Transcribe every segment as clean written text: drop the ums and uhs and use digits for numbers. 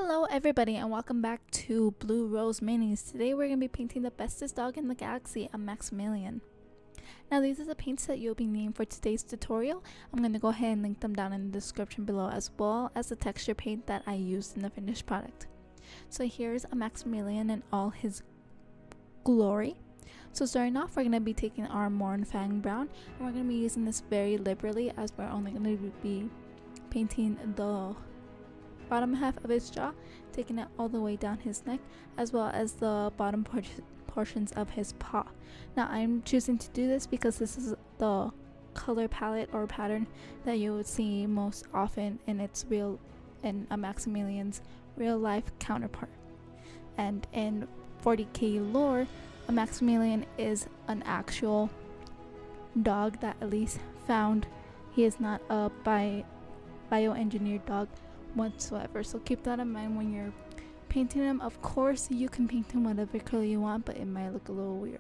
Hello everybody and welcome back to Blue Rose Minis. Today we're going to be painting the bestest dog in the galaxy, a Maximillion. Now these are the paints that you'll be needing for today's tutorial. I'm going to go ahead and link them down in the description below, as well as the texture paint that I used in the finished product. So here's a Maximillion in all his glory. So starting off, we're going to be taking our MournFang Brown, and we're going to be using this very liberally, as we're only going to be painting the bottom half of his jaw, taking it all the way down his neck, as well as the bottom portions of his paw. Now I'm choosing to do this because this is the color palette or pattern that you would see most often in a Maximillion's real life counterpart. And in 40k lore, a Maximillion is an actual dog that Elise found. He is not a bioengineered dog whatsoever, so keep that in mind when you're painting him. Of course you can paint him whatever color you want, but it might look a little weird.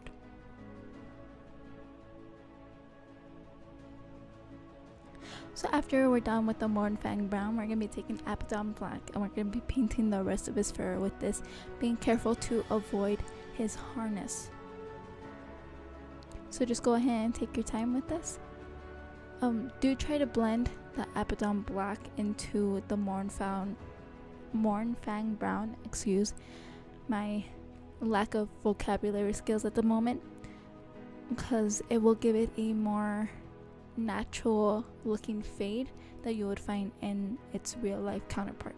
So after we're done with the MournFang Brown, we're going to be taking Abaddon Black, and we're going to be painting the rest of his fur with this, being careful to avoid his harness. So just go ahead and take your time with this. Do try to blend the Abaddon Black into the MournFang Brown. Excuse my lack of vocabulary skills at the moment, because it will give it a more natural looking fade that you would find in its real life counterpart.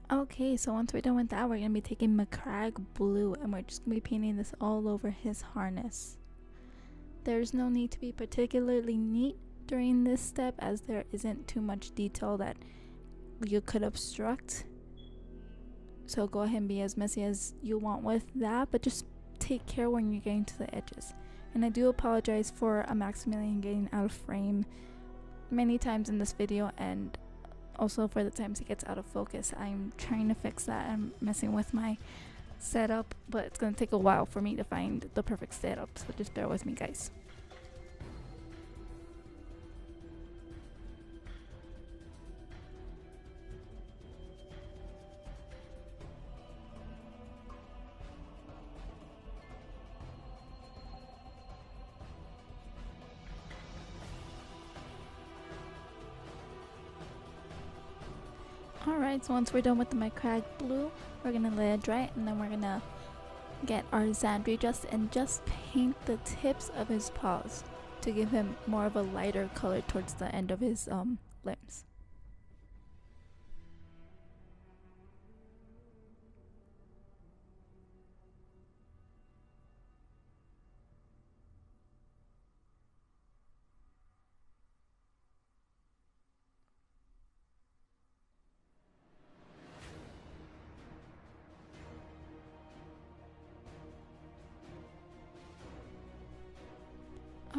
Okay, so once we're done with that, we're going to be taking Macragge Blue, and we're just going to be painting this all over his harness. There's no need to be particularly neat during this step, as there isn't too much detail that you could obstruct. So go ahead and be as messy as you want with that, but just take care when you're getting to the edges. And I do apologize for a Maximillion getting out of frame many times in this video, and also for the times it gets out of focus. I'm trying to fix that. I'm messing with my setup, but it's going to take a while for me to find the perfect setup, so just bear with me, guys. Alright, so once we're done with the Macragge Blue, we're going to let it dry, and then we're going to get our Zandri Dust and just paint the tips of his paws to give him more of a lighter color towards the end of his limbs.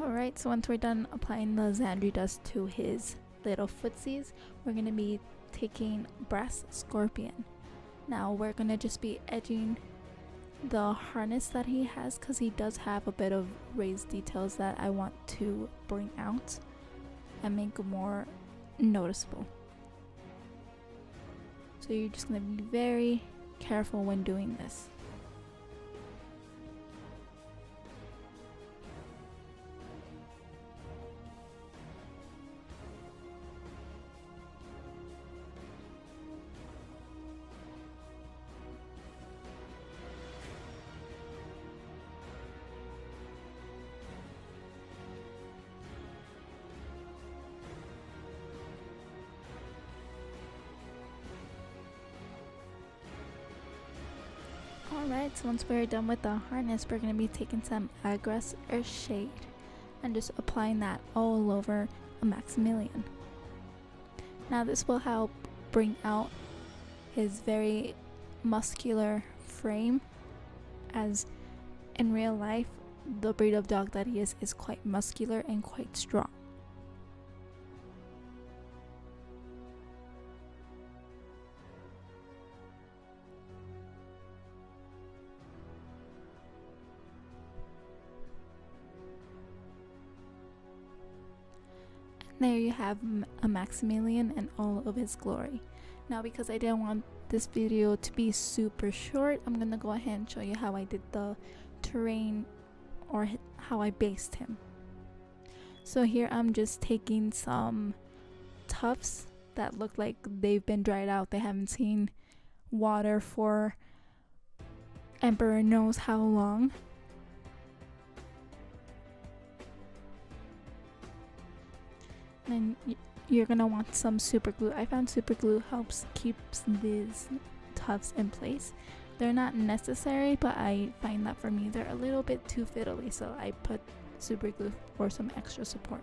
Alright, so once we're done applying the Zandri Dust to his little footsies, we're going to be taking Brass Scorpion. Now we're going to just be edging the harness that he has, because he does have a bit of raised details that I want to bring out and make more noticeable. So you're just going to be very careful when doing this. Alright, so once we're done with the harness, we're going to be taking some Agrex EarthShade and just applying that all over a Maximillion. Now this will help bring out his very muscular frame, as in real life the breed of dog that he is quite muscular and quite strong. There you have a Maximillion in all of his glory. Now, because I didn't want this video to be super short, I'm gonna go ahead and show you how I did the terrain, or how I based him. So here I'm just taking some tufts that look like they've been dried out. They haven't seen water for Emperor knows how long. And you're gonna want some super glue. I found super glue helps keeps these tufts in place. They're not necessary, but I find that for me they're a little bit too fiddly, so I put super glue for some extra support.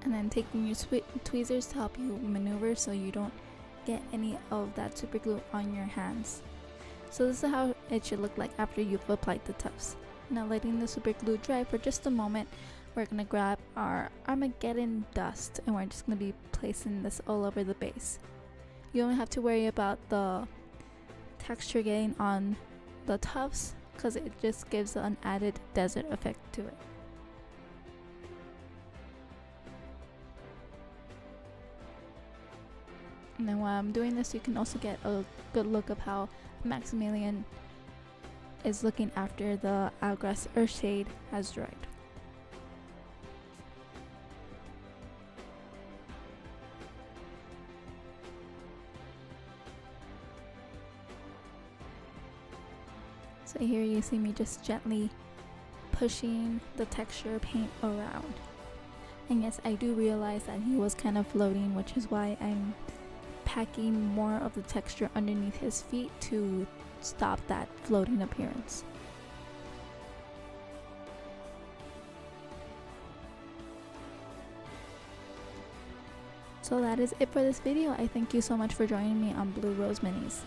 And then taking your tweezers to help you maneuver so you don't get any of that super glue on your hands. So this is how it should look like after you've applied the tufts. Now, letting the super glue dry for just a moment, we're going to grab our Armageddon Dust and we're just going to be placing this all over the base. You don't have to worry about the texture getting on the tufts because it just gives an added desert effect to it. And then while I'm doing this, you can also get a good look of how Maximillion is looking after the Agrex EarthShade has dried. So here you see me just gently pushing the texture paint around. And yes, I do realize that he was kind of floating, which is why I'm packing more of the texture underneath his feet to stop that floating appearance. So that is it for this video. I thank you so much for joining me on Blue Rose Minis.